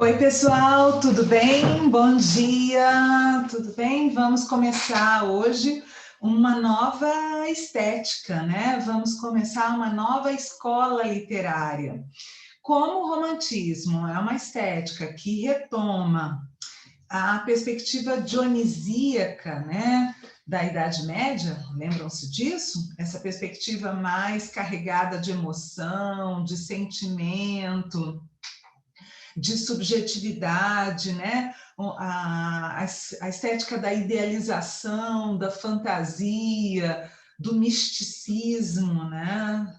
Oi, pessoal, tudo bem? Bom dia, tudo bem? Vamos começar hoje uma nova estética, né? Vamos começar uma nova escola literária. Como o romantismo é uma estética que retoma a perspectiva dionisíaca, né? Da Idade Média, lembram-se disso? Essa perspectiva mais carregada de emoção, de sentimento, de subjetividade, né? A estética da idealização, da fantasia, do misticismo, né?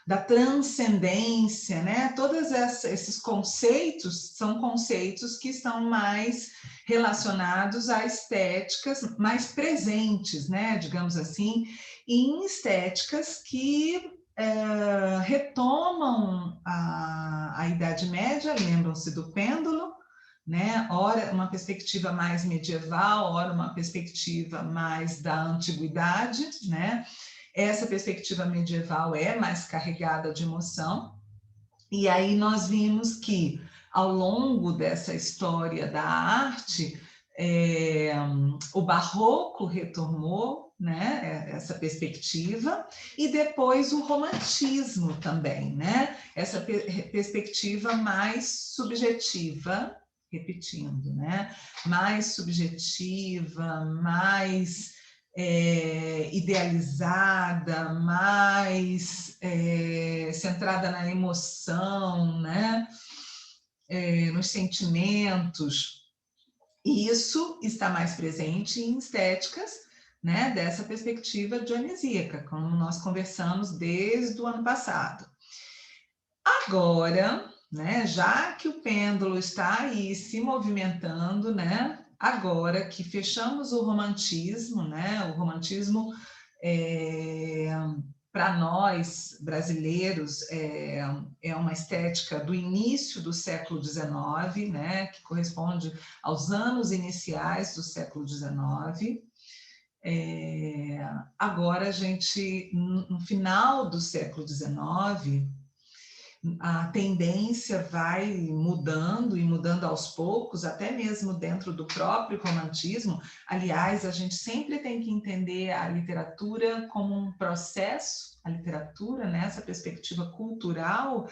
Da transcendência, né? Todos esses conceitos são conceitos que estão mais relacionados a estéticas mais presentes, né? Digamos assim, em estéticas que retomam a Idade Média, lembram-se do pêndulo, né? Ora uma perspectiva mais medieval, ora uma perspectiva mais da antiguidade, né? Essa perspectiva medieval é mais carregada de emoção, e aí nós vimos que, ao longo dessa história da arte, o barroco retomou, né, essa perspectiva, e depois o romantismo também, né, essa perspectiva mais subjetiva, repetindo, né, mais subjetiva, mais idealizada, mais centrada na emoção, né? Nos sentimentos. E isso está mais presente em estéticas, né, dessa perspectiva dionisíaca, como nós conversamos desde o ano passado. Agora, né, já que o pêndulo está aí se movimentando, né, agora que fechamos o romantismo, né, o romantismo para nós brasileiros é uma estética do início do século XIX, né, que corresponde aos anos iniciais do século XIX. Agora a gente, no final do século XIX, a tendência vai mudando e mudando aos poucos, até mesmo dentro do próprio romantismo. Aliás, a gente sempre tem que entender a literatura como um processo, a literatura, né, essa perspectiva cultural,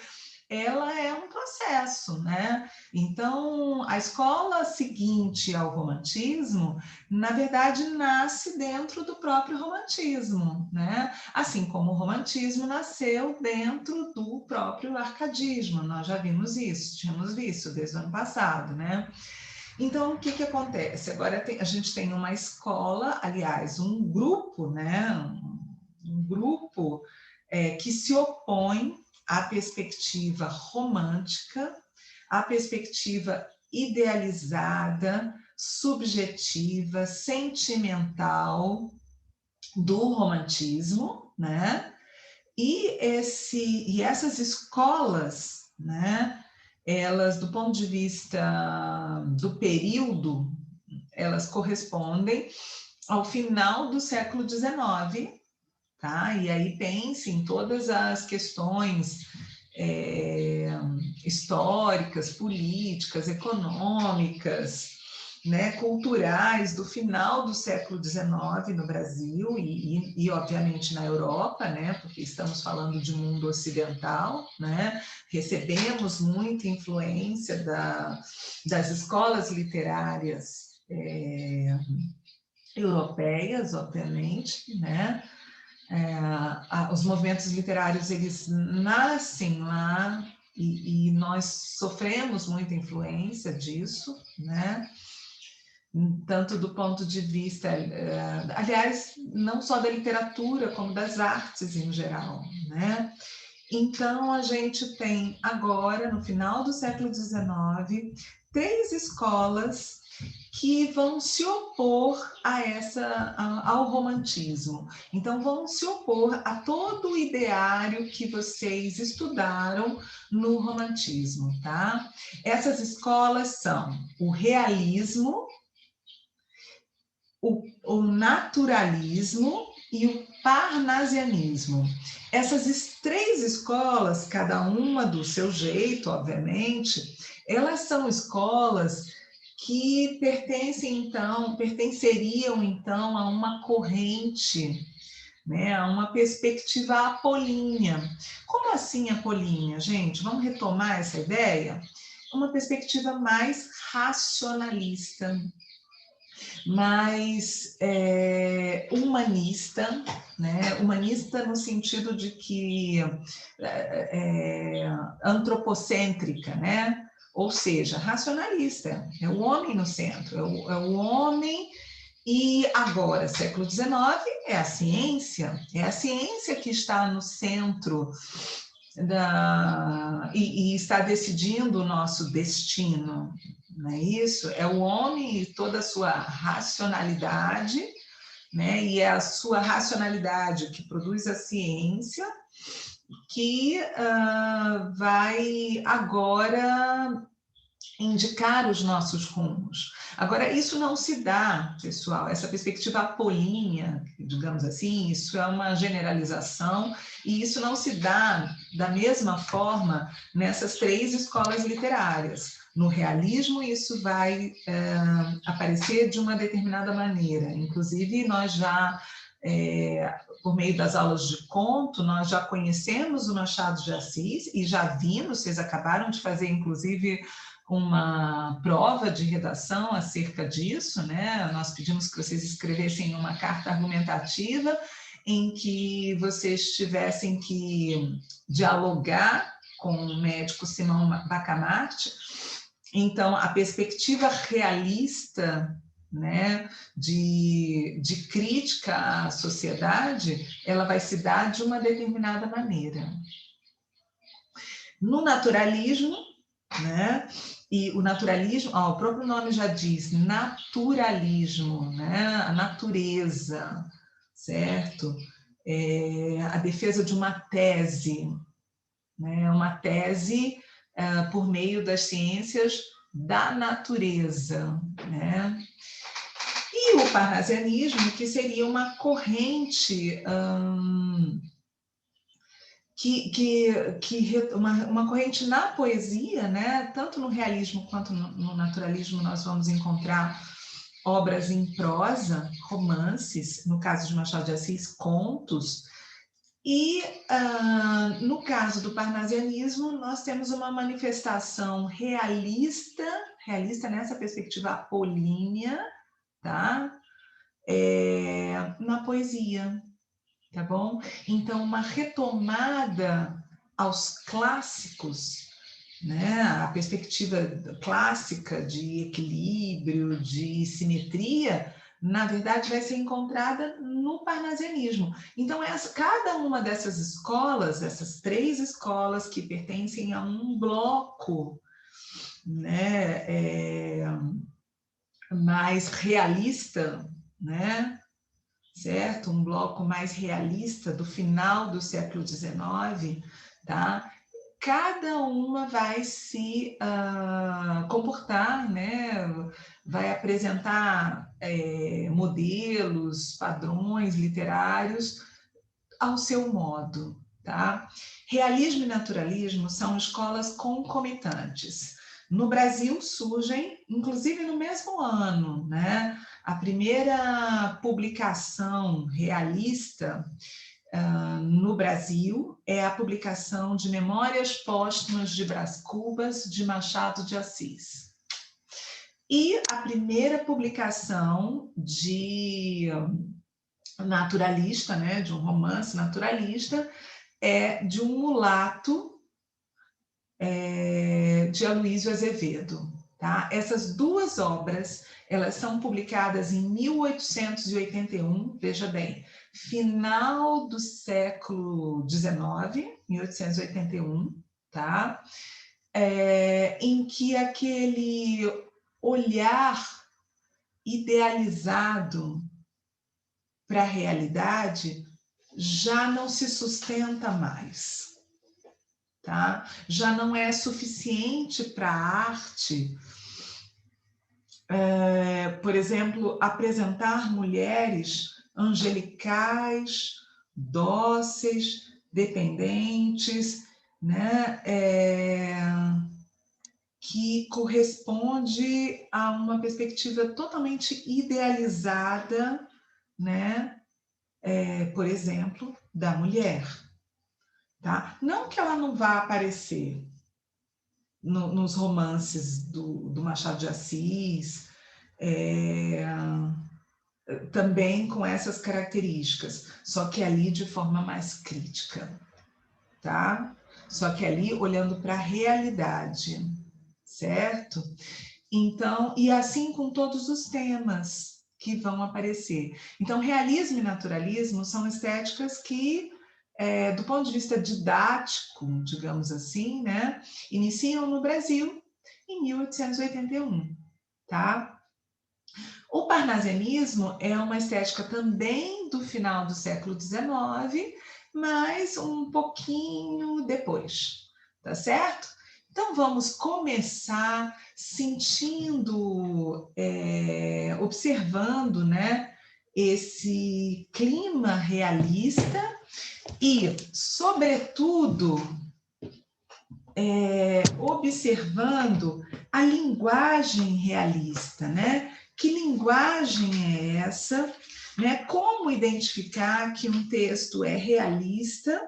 ela é um processo, né? Então, a escola seguinte ao romantismo, na verdade, nasce dentro do próprio romantismo, né? Assim como o romantismo nasceu dentro do próprio arcadismo, nós já vimos isso, tínhamos visto desde o ano passado, né? Então, o que que acontece? Agora a gente tem uma escola, aliás, um grupo, né? Um grupo que se opõe à perspectiva romântica, à perspectiva idealizada, subjetiva, sentimental do romantismo, né? E essas escolas, né? Elas, do ponto de vista do período, elas correspondem ao final do século XIX, tá? E aí pense em todas as questões históricas, políticas, econômicas, né, culturais do final do século XIX no Brasil e obviamente na Europa, né, porque estamos falando de mundo ocidental, né, recebemos muita influência das escolas literárias europeias, obviamente, né. Os movimentos literários, eles nascem lá e nós sofremos muita influência disso, né? Tanto do ponto de vista, aliás, não só da literatura, como das artes em geral, né? Então, a gente tem agora, no final do século XIX, 3 escolas que vão se opor ao romantismo. Então, vão se opor a todo o ideário que vocês estudaram no romantismo, tá? Essas escolas são o realismo, o naturalismo e o parnasianismo. Essas três escolas, cada uma do seu jeito, obviamente, elas são escolas que pertenceriam então a uma corrente, né, a uma perspectiva apolínea. Como assim apolínea, gente? Vamos retomar essa ideia? Uma perspectiva mais racionalista, mais humanista, né? Humanista no sentido de que antropocêntrica, né? Ou seja, racionalista, é o homem no centro, é o homem. E agora, século XIX, é a ciência que está no centro e está decidindo o nosso destino, não é isso? É o homem e toda a sua racionalidade, né? E é a sua racionalidade que produz a ciência que vai agora indicar os nossos rumos. Agora, isso não se dá, pessoal, essa perspectiva apolínea, digamos assim, isso é uma generalização, e isso não se dá da mesma forma nessas três escolas literárias. No realismo, isso vai aparecer de uma determinada maneira. Inclusive, nós já, por meio das aulas de conto, nós já conhecemos o Machado de Assis e já vimos, vocês acabaram de fazer, inclusive, uma prova de redação acerca disso, né? Nós pedimos que vocês escrevessem uma carta argumentativa em que vocês tivessem que dialogar com o médico Simão Bacamarte. Então, a perspectiva realista, né, de crítica à sociedade, ela vai se dar de uma determinada maneira. No naturalismo, né? E o naturalismo, o próprio nome já diz, naturalismo, né? A natureza, certo? A defesa de uma tese, né? Uma tese por meio das ciências da natureza, né? E o parnasianismo, que seria uma corrente uma corrente na poesia, né? Tanto no realismo quanto no naturalismo, nós vamos encontrar obras em prosa, romances, no caso de Machado de Assis, contos, e no caso do parnasianismo, nós temos uma manifestação realista nessa perspectiva apolínea, tá? Na poesia. Tá bom? Então, uma retomada aos clássicos, né? A perspectiva clássica de equilíbrio, de simetria, na verdade, vai ser encontrada no parnasianismo. Então, cada uma dessas escolas, essas três escolas que pertencem a um bloco, né? Mais realista, né? Certo? Um bloco mais realista do final do século XIX, tá? Cada uma vai se comportar, né? Vai apresentar modelos, padrões literários ao seu modo, tá? Realismo e naturalismo são escolas concomitantes. No Brasil surgem, inclusive no mesmo ano, né? A primeira publicação realista no Brasil é a publicação de Memórias Póstumas de Brás Cubas, de Machado de Assis. E a primeira publicação de naturalista, né, de um romance naturalista, é de um mulato, de Aloísio Azevedo. Tá? Essas duas obras, elas são publicadas em 1881, veja bem, final do século XIX, 1881, tá? Em que aquele olhar idealizado para a realidade já não se sustenta mais. Tá? Já não é suficiente para a arte, por exemplo, apresentar mulheres angelicais, dóceis, dependentes, né? Que corresponde a uma perspectiva totalmente idealizada, né? Por exemplo, da mulher. Tá? Não que ela não vá aparecer nos romances do Machado de Assis, também com essas características, só que ali de forma mais crítica, tá? Só que ali olhando para a realidade, certo? Então, e assim com todos os temas que vão aparecer. Então, realismo e naturalismo são estéticas que, do ponto de vista didático, digamos assim, né, iniciam no Brasil em 1881, tá? O parnasianismo é uma estética também do final do século XIX, mas um pouquinho depois, tá certo? Então vamos começar sentindo, observando, né, esse clima realista e, sobretudo, observando a linguagem realista, né? Que linguagem é essa? Né? Como identificar que um texto é realista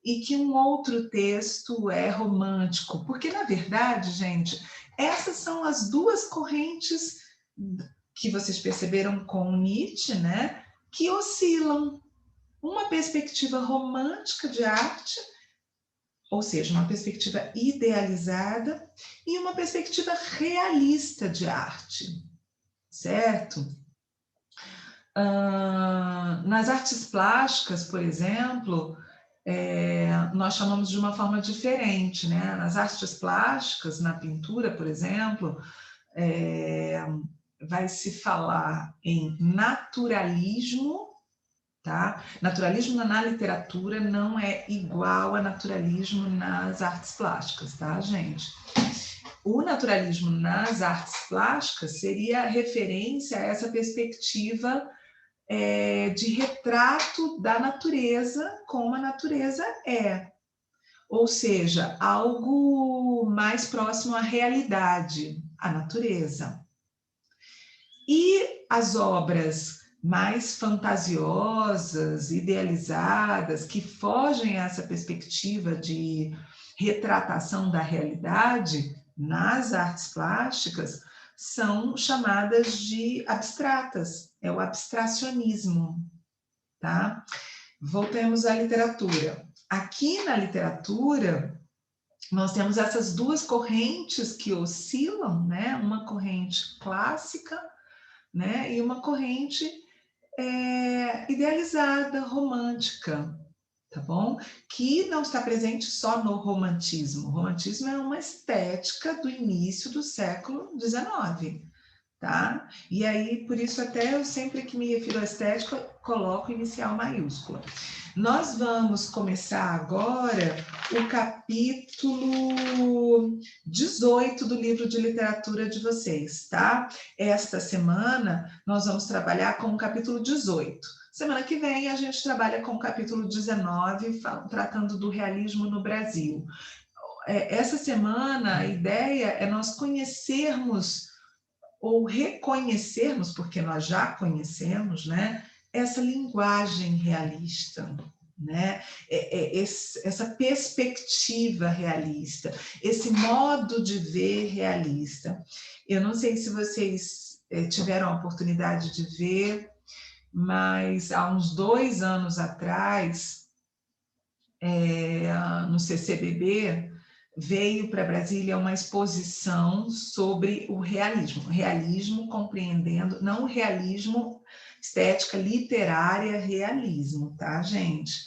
e que um outro texto é romântico? Porque, na verdade, gente, essas são as duas correntes que vocês perceberam com Nietzsche, né? Que oscilam. Uma perspectiva romântica de arte, ou seja, uma perspectiva idealizada e uma perspectiva realista de arte, certo? Nas artes plásticas, por exemplo, nós chamamos de uma forma diferente, né? Nas artes plásticas, na pintura, por exemplo, vai se falar em naturalismo, tá? Naturalismo na literatura não é igual a naturalismo nas artes plásticas, tá, gente? O naturalismo nas artes plásticas seria referência a essa perspectiva de retrato da natureza como a natureza é. Ou seja, algo mais próximo à realidade, à natureza. E as obras mais fantasiosas, idealizadas, que fogem a essa perspectiva de retratação da realidade nas artes plásticas, são chamadas de abstratas, é o abstracionismo, tá? Voltemos à literatura. Aqui na literatura, nós temos essas duas correntes que oscilam, né? Uma corrente clássica, né? E uma corrente idealizada, romântica, tá bom? Que não está presente só no romantismo. O romantismo é uma estética do início do século XIX, tá? E aí, por isso até eu sempre que me refiro à estética, coloco inicial maiúscula. Nós vamos começar agora o capítulo 18 do livro de literatura de vocês, tá? Esta semana nós vamos trabalhar com o capítulo 18. Semana que vem a gente trabalha com o capítulo 19, tratando do realismo no Brasil. Essa semana a ideia é nós conhecermos ou reconhecermos, porque nós já conhecemos, né, essa linguagem realista, né, essa perspectiva realista, esse modo de ver realista. Eu não sei se vocês tiveram a oportunidade de ver, mas há uns 2 anos atrás, no CCBB, veio para Brasília uma exposição sobre o realismo compreendendo, não o realismo estética literária, realismo, tá, gente?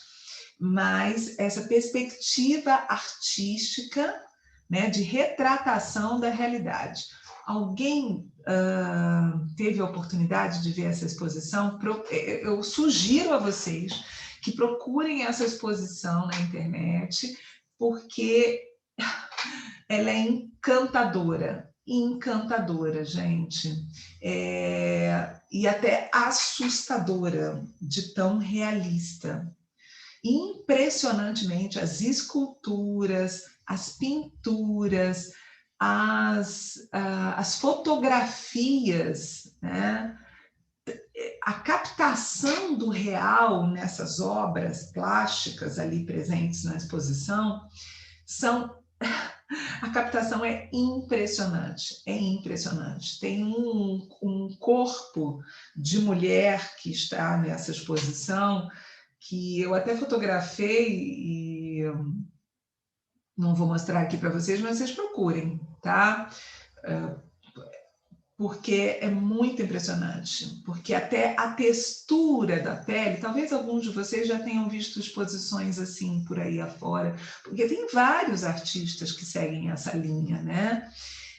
Mas essa perspectiva artística, né, de retratação da realidade. Alguém teve a oportunidade de ver essa exposição? Eu sugiro a vocês que procurem essa exposição na internet, porque ela é encantadora, gente. e até assustadora, de tão realista. Impressionantemente, as esculturas, as pinturas, as fotografias, né? A captação do real nessas obras plásticas ali presentes na exposição a captação é impressionante, é impressionante. Tem um corpo de mulher que está nessa exposição que eu até fotografei e não vou mostrar aqui para vocês, mas vocês procurem, tá? Porque é muito impressionante, porque até a textura da pele, talvez alguns de vocês já tenham visto exposições assim por aí afora, porque tem vários artistas que seguem essa linha, né?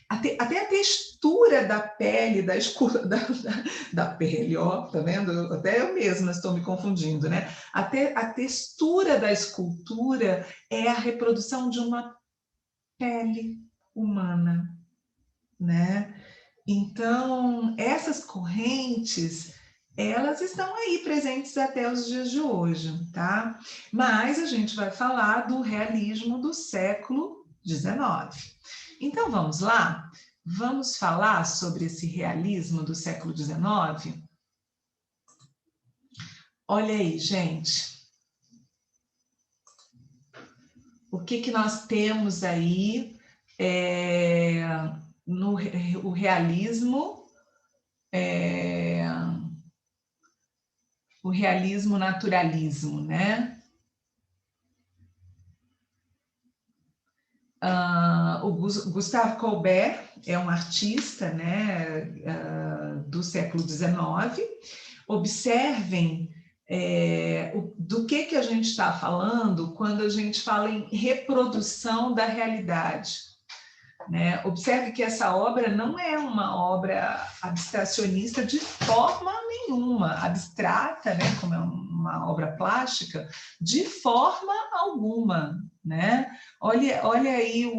Até a textura da pele, da pele, ó, tá vendo? Até eu mesma estou me confundindo, né? Até a textura da escultura é a reprodução de uma pele humana, né? Então, essas correntes, elas estão aí presentes até os dias de hoje, tá? Mas a gente vai falar do realismo do século XIX. Então, vamos lá? Vamos falar sobre esse realismo do século XIX? Olha aí, gente. O que nós temos aí no o realismo, o realismo naturalismo, né? O Gustave Courbet é um artista, né, do século XIX. Observem do que a gente está falando quando a gente fala em reprodução da realidade. Né? Observe que essa obra não é uma obra abstracionista de forma nenhuma, abstrata, né? Como é uma obra plástica, de forma alguma. Né? Olha aí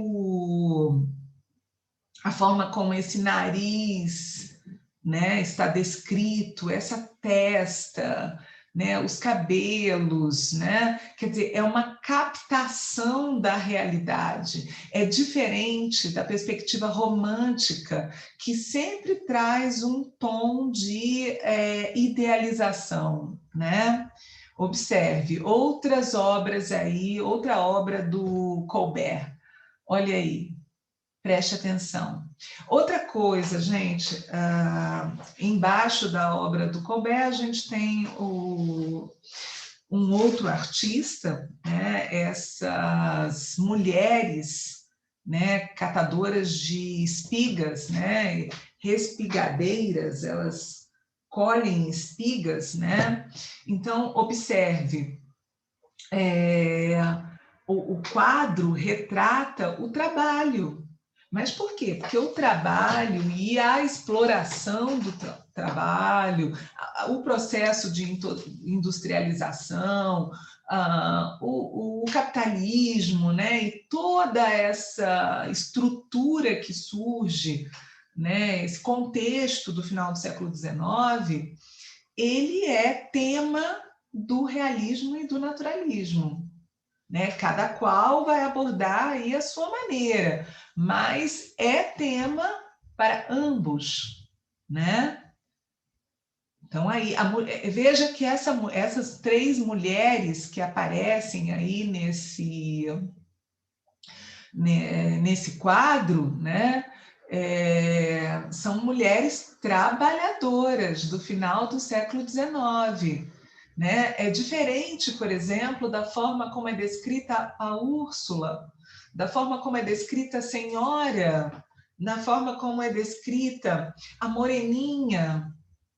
a forma como esse nariz, né, está descrito, essa testa, né, os cabelos, né? Quer dizer, é uma captação da realidade. É diferente da perspectiva romântica, que sempre traz um tom de idealização, né? Observe outras obras aí, outra obra do Courbet. Olha aí, preste atenção. Outra coisa, gente, embaixo da obra do Courbet, a gente tem um outro artista, né, essas mulheres, né, catadoras de espigas, né, respigadeiras, elas colhem espigas, né? Então, observe, o quadro retrata o trabalho. Mas por quê? Porque o trabalho e a exploração do trabalho, o processo de industrialização, o capitalismo, né? E toda essa estrutura que surge, né? Esse contexto do final do século XIX, ele é tema do realismo e do naturalismo. Né? Cada qual vai abordar aí a sua maneira, mas é tema para ambos, né? Então aí, veja que essas três mulheres que aparecem aí nesse quadro, né? São mulheres trabalhadoras do final do século XIX. Né? É diferente, por exemplo, da forma como é descrita a Úrsula, da forma como é descrita a Senhora, da forma como é descrita a Moreninha.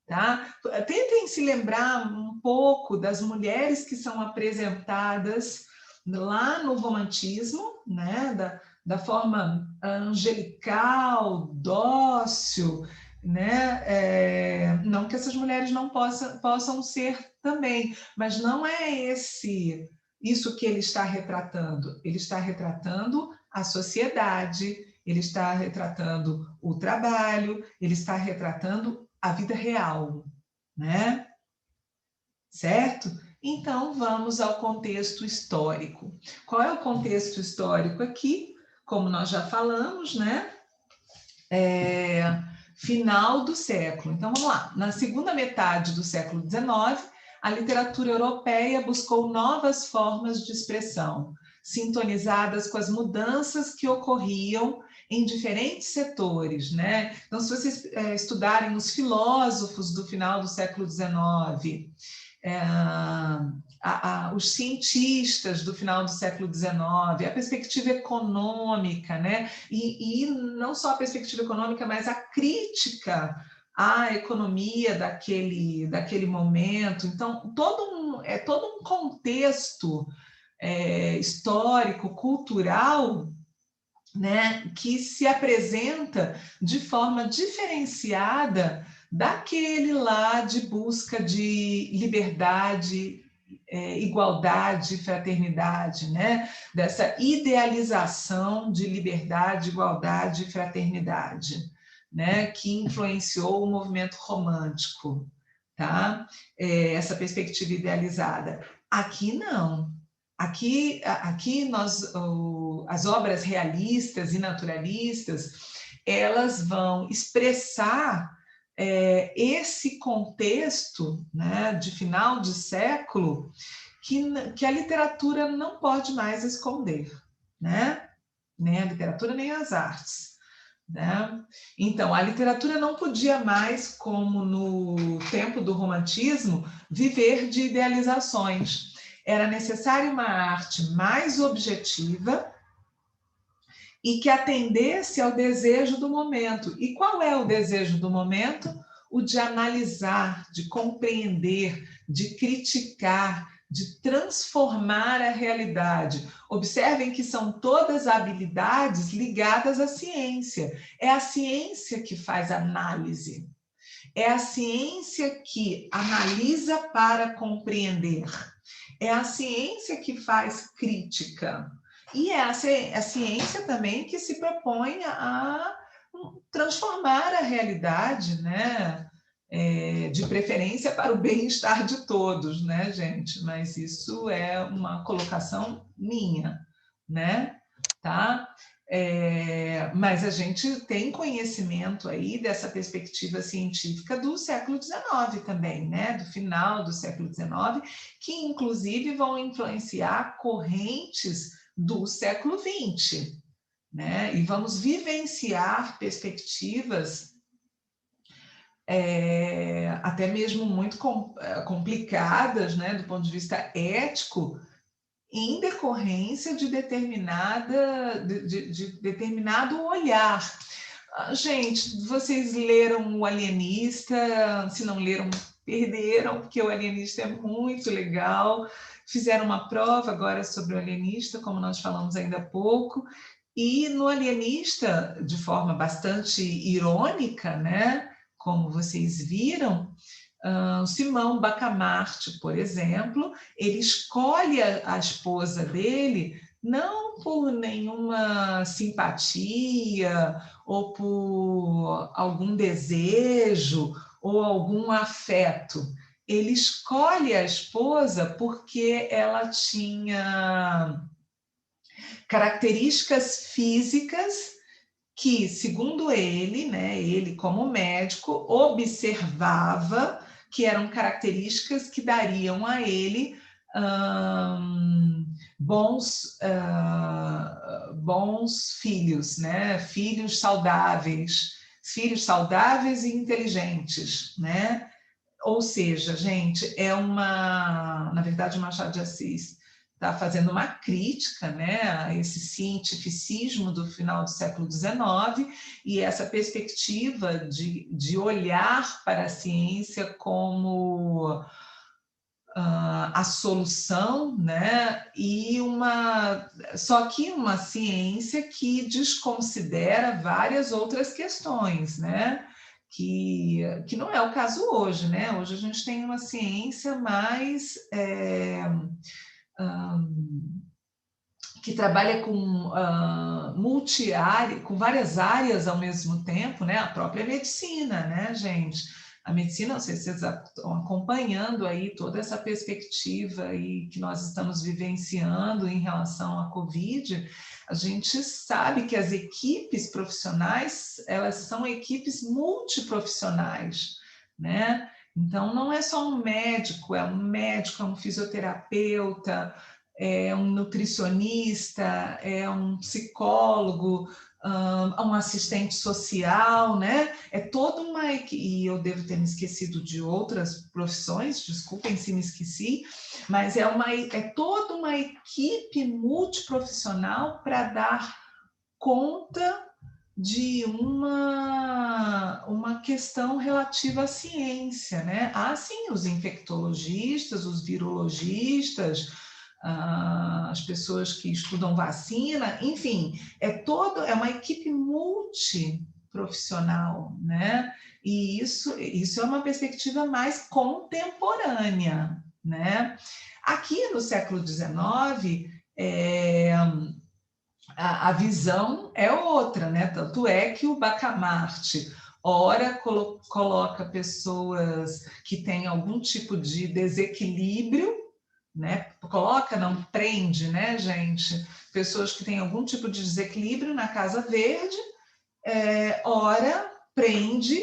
Tá? Tentem se lembrar um pouco das mulheres que são apresentadas lá no romantismo, né? Da forma angelical, dócil, né? Não que essas mulheres não possam ser também, mas não é isso que ele está retratando. Ele está retratando a sociedade, ele está retratando o trabalho, ele está retratando a vida real, né? Certo? Então, vamos ao contexto histórico. Qual é o contexto histórico aqui? Como nós já falamos, né? Final do século. Então, vamos lá. Na segunda metade do século XIX, a literatura europeia buscou novas formas de expressão, sintonizadas com as mudanças que ocorriam em diferentes setores, né? Então, se vocês estudarem os filósofos do final do século XIX, os cientistas do final do século XIX, a perspectiva econômica, né? E não só a perspectiva econômica, mas a crítica à economia daquele momento. Então, todo um contexto histórico, cultural, né, que se apresenta de forma diferenciada daquele lá de busca de liberdade, igualdade, fraternidade, né? Dessa idealização de liberdade, igualdade e fraternidade, né? Que influenciou o movimento romântico, tá? Essa perspectiva idealizada. Aqui não. Aqui as obras realistas e naturalistas, elas vão expressar esse contexto, né, de final de século que a literatura não pode mais esconder, né? Nem a literatura, nem as artes, né? Então, a literatura não podia mais, como no tempo do romantismo, viver de idealizações. Era necessária uma arte mais objetiva e que atendesse ao desejo do momento. E qual é o desejo do momento? O de analisar, de compreender, de criticar, de transformar a realidade. Observem que são todas habilidades ligadas à ciência. É a ciência que faz análise. É a ciência que analisa para compreender. É a ciência que faz crítica. E é a ciência também que se propõe a transformar a realidade, né? De preferência para o bem-estar de todos, né, gente? Mas isso é uma colocação minha, né? Tá? Mas a gente tem conhecimento aí dessa perspectiva científica do século XIX também, né? Do final do século XIX, que inclusive vão influenciar correntes do século XX, né? E vamos vivenciar perspectivas até mesmo muito complicadas, né, do ponto de vista ético, em decorrência de determinado olhar. Gente, vocês leram O Alienista? Se não leram, perderam, porque O Alienista é muito legal. Fizeram uma prova agora sobre o Alienista, como nós falamos ainda há pouco, e no Alienista, de forma bastante irônica, né, como vocês viram, Simão Bacamarte, por exemplo, ele escolhe a esposa dele não por nenhuma simpatia ou por algum desejo ou algum afeto. Ele escolhe a esposa porque ela tinha características físicas que, segundo ele, né, ele como médico, observava que eram características que dariam a ele bons filhos, né? Filhos saudáveis e inteligentes, né? Ou seja, gente, na verdade, o Machado de Assis está fazendo uma crítica, né, a esse cientificismo do final do século XIX e essa perspectiva de olhar para a ciência como a solução, né, só que uma ciência que desconsidera várias outras questões, né? Que não é o caso hoje, né? Hoje a gente tem uma ciência mais que trabalha com com várias áreas ao mesmo tempo, né? A própria medicina, né, gente? A medicina, não sei se vocês estão acompanhando aí toda essa perspectiva aí que nós estamos vivenciando em relação à Covid, a gente sabe que as equipes profissionais, elas são equipes multiprofissionais, né? Então, não é só um médico, é um fisioterapeuta, é um nutricionista, é um psicólogo, um assistente social, né? É toda uma equipe, e eu devo ter me esquecido de outras profissões, desculpem se me esqueci, mas é toda uma equipe multiprofissional para dar conta de uma questão relativa à ciência, né? Há sim os infectologistas, os virologistas, as pessoas que estudam vacina, enfim, é uma equipe multiprofissional, né? E isso é uma perspectiva mais contemporânea, né? Aqui no século XIX, a visão é outra, né? Tanto é que o Bacamarte, ora coloca pessoas que têm algum tipo de desequilíbrio, né? Coloca, não prende, né, gente? Pessoas que têm algum tipo de desequilíbrio na Casa Verde, ora prende,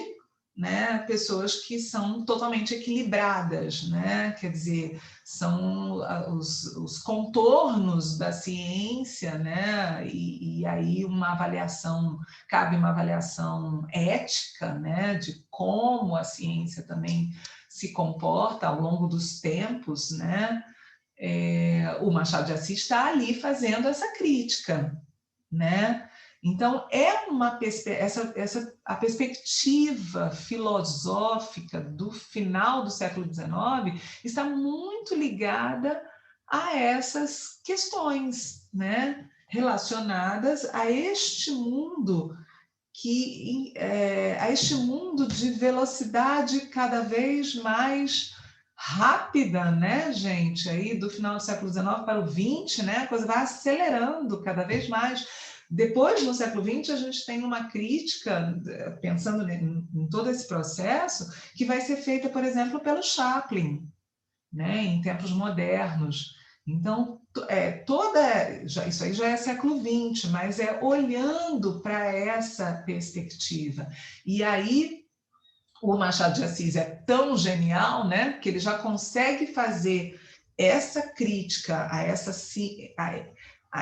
né, pessoas que são totalmente equilibradas, né? Quer dizer, são os contornos da ciência, né? E aí cabe uma avaliação ética, né? De como a ciência também se comporta ao longo dos tempos, né? O Machado de Assis está ali fazendo essa crítica, né? Então, a perspectiva filosófica do final do século XIX está muito ligada a essas questões, né? Relacionadas a este mundo a este mundo de velocidade cada vez mais rápida, né, gente? Aí do final do século XIX para o XX, né? A coisa vai acelerando cada vez mais. Depois, no século XX, a gente tem uma crítica, pensando em todo esse processo, que vai ser feita, por exemplo, pelo Chaplin, né, em tempos modernos. Então, isso aí já é século XX, mas é olhando para essa perspectiva. E aí, o Machado de Assis é tão genial, né, que ele já consegue fazer essa crítica a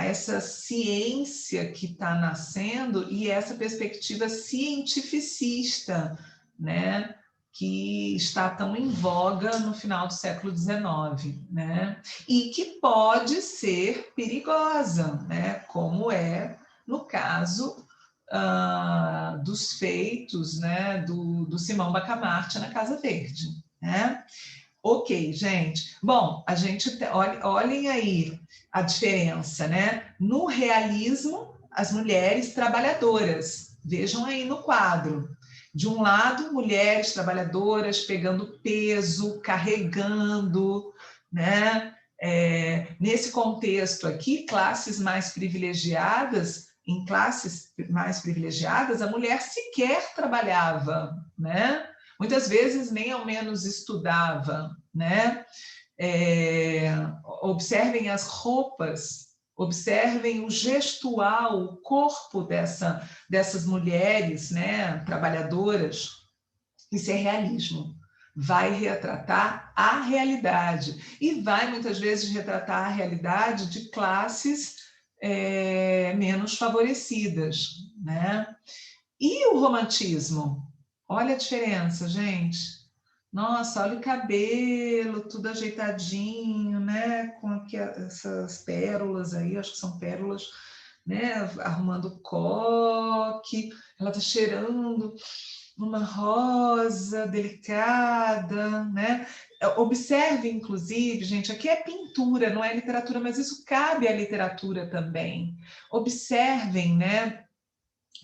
essa ciência que está nascendo e essa perspectiva cientificista, né, que está tão em voga no final do século XIX, né, e que pode ser perigosa, né, como é no caso dos feitos, né, do Simão Bacamarte na Casa Verde, né? Ok, gente. Bom, olhem aí a diferença, né? No realismo, as mulheres trabalhadoras. Vejam aí no quadro. De um lado, mulheres trabalhadoras pegando peso, carregando, né? Nesse contexto aqui, em classes mais privilegiadas, a mulher sequer trabalhava, né? Muitas vezes nem ao menos estudava, né? Observem as roupas, observem o gestual, o corpo dessas mulheres, né, trabalhadoras. Isso é realismo. Vai retratar a realidade e vai muitas vezes retratar a realidade de classes menos favorecidas, né? E o romantismo? Olha a diferença, gente. Nossa, olha o cabelo, tudo ajeitadinho, né? Com essas pérolas aí, acho que são pérolas, né? Arrumando coque, ela tá cheirando uma rosa delicada, né? Observe, inclusive, gente, aqui é pintura, não é literatura, mas isso cabe à literatura também. Observem, né,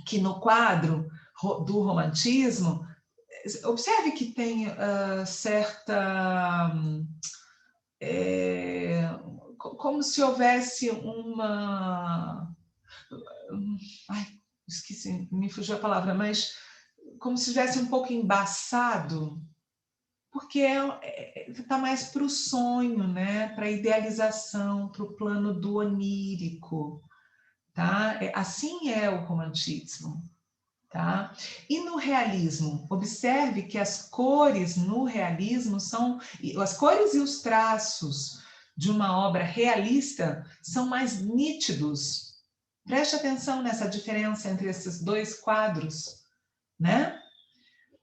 que no quadro do romantismo, observe que tem certa... como se houvesse uma... Ai, esqueci, me fugiu a palavra, mas como se estivesse um pouco embaçado, porque está mais para o sonho, né? Para a idealização, para o plano do onírico, tá? Assim é o romantismo, tá? E no realismo, observe que as cores no realismo são, as cores e os traços de uma obra realista são mais nítidos. Preste atenção nessa diferença entre esses dois quadros, né?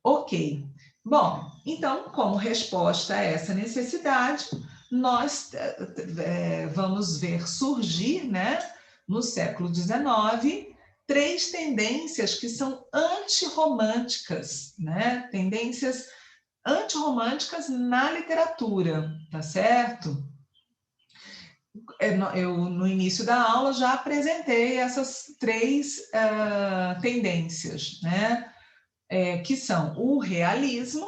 Ok. Bom, então, como resposta a essa necessidade, nós vamos ver surgir, né, no século XIX, 3 tendências que são antirromânticas, né? Tendências antirromânticas na literatura, tá certo? Eu, no início da aula, já apresentei essas 3 tendências, né? Que são o realismo,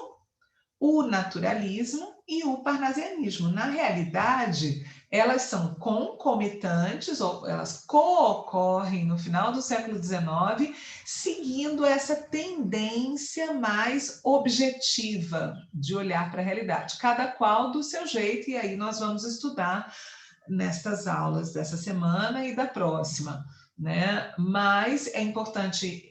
o naturalismo e o parnasianismo. Na realidade, elas são concomitantes, ou elas co-ocorrem no final do século XIX, seguindo essa tendência mais objetiva de olhar para a realidade, cada qual do seu jeito, e aí nós vamos estudar nestas aulas dessa semana e da próxima, né? Mas é importante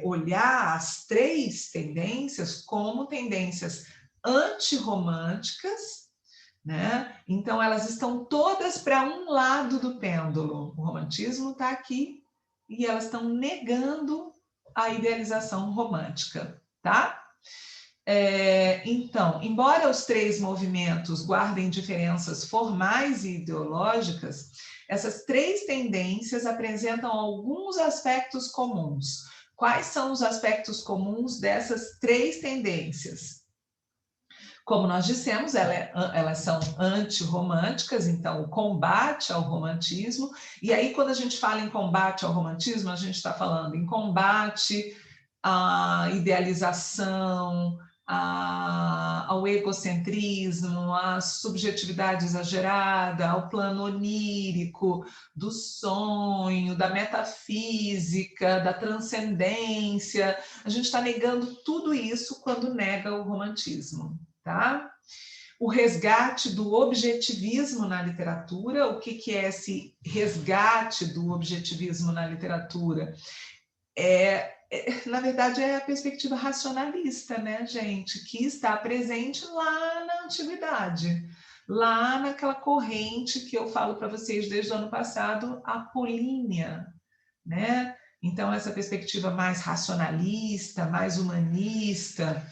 olhar as 3 tendências como tendências antirromânticas, né? Então, elas estão todas para um lado do pêndulo. O romantismo está aqui e elas estão negando a idealização romântica, tá? Então, embora os 3 movimentos guardem diferenças formais e ideológicas, essas 3 tendências apresentam alguns aspectos comuns. Quais são os aspectos comuns dessas 3 tendências? Como nós dissemos, elas são antirromânticas, então o combate ao romantismo, e aí quando a gente fala em combate ao romantismo, a gente está falando em combate à idealização, ao egocentrismo, à subjetividade exagerada, ao plano onírico, do sonho, da metafísica, da transcendência. A gente está negando tudo isso quando nega o romantismo, tá? O resgate do objetivismo na literatura. O que é esse resgate do objetivismo na literatura? Na verdade, é a perspectiva racionalista, né, gente, que está presente lá na antiguidade, lá naquela corrente que eu falo para vocês desde o ano passado, apolínea, né? Então, essa perspectiva mais racionalista, mais humanista,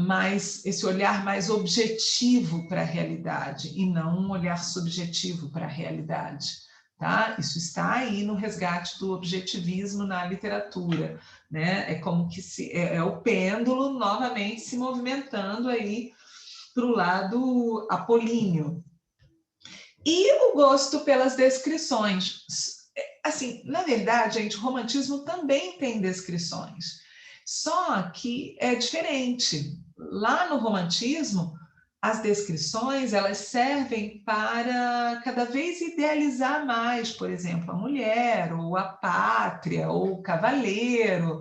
mais esse olhar mais objetivo para a realidade e não um olhar subjetivo para a realidade. Tá? Isso está aí no resgate do objetivismo na literatura, né? É como que é o pêndulo novamente se movimentando aí para o lado apolíneo. E o gosto pelas descrições. Assim, na verdade, gente, o romantismo também tem descrições, só que é diferente. Lá no romantismo, as descrições, elas servem para cada vez idealizar mais, por exemplo, a mulher, ou a pátria, ou o cavaleiro,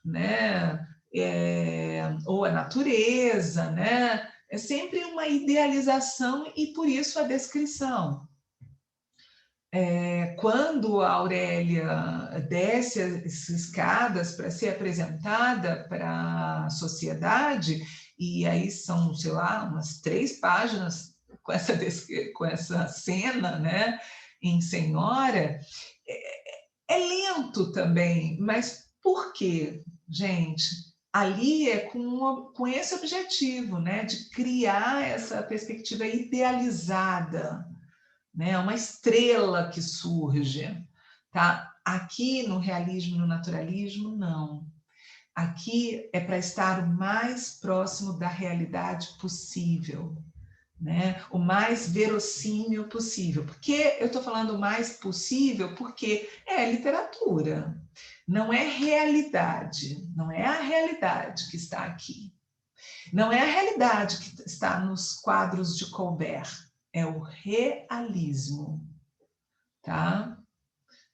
né? Ou a natureza, né? É sempre uma idealização e, por isso, a descrição. Quando a Aurélia desce as escadas para ser apresentada para a sociedade, e aí são, sei lá, umas 3 páginas com essa cena, né, em Senhora, é lento também, mas por quê, gente? Ali é com esse objetivo, né, de criar essa perspectiva idealizada, né? Uma estrela que surge, tá? Aqui no realismo e no naturalismo, não. Aqui é para estar o mais próximo da realidade possível, né? O mais verossímil possível. Por que eu estou falando o mais possível? Porque é literatura, não é realidade, não é a realidade que está aqui. Não é a realidade que está nos quadros de Colbert, é o realismo, tá?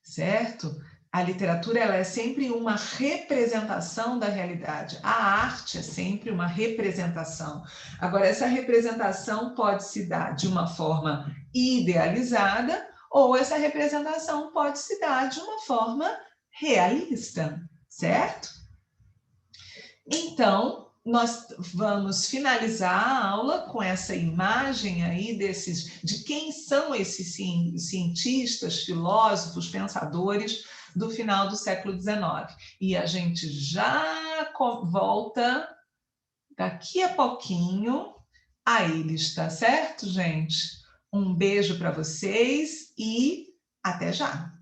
Certo? A literatura ela é sempre uma representação da realidade. A arte é sempre uma representação. Agora, essa representação pode se dar de uma forma idealizada ou essa representação pode se dar de uma forma realista, certo? Então, nós vamos finalizar a aula com essa imagem aí de quem são esses cientistas, filósofos, pensadores do final do século XIX. E a gente já volta daqui a pouquinho a eles, tá certo, gente? Um beijo para vocês e até já!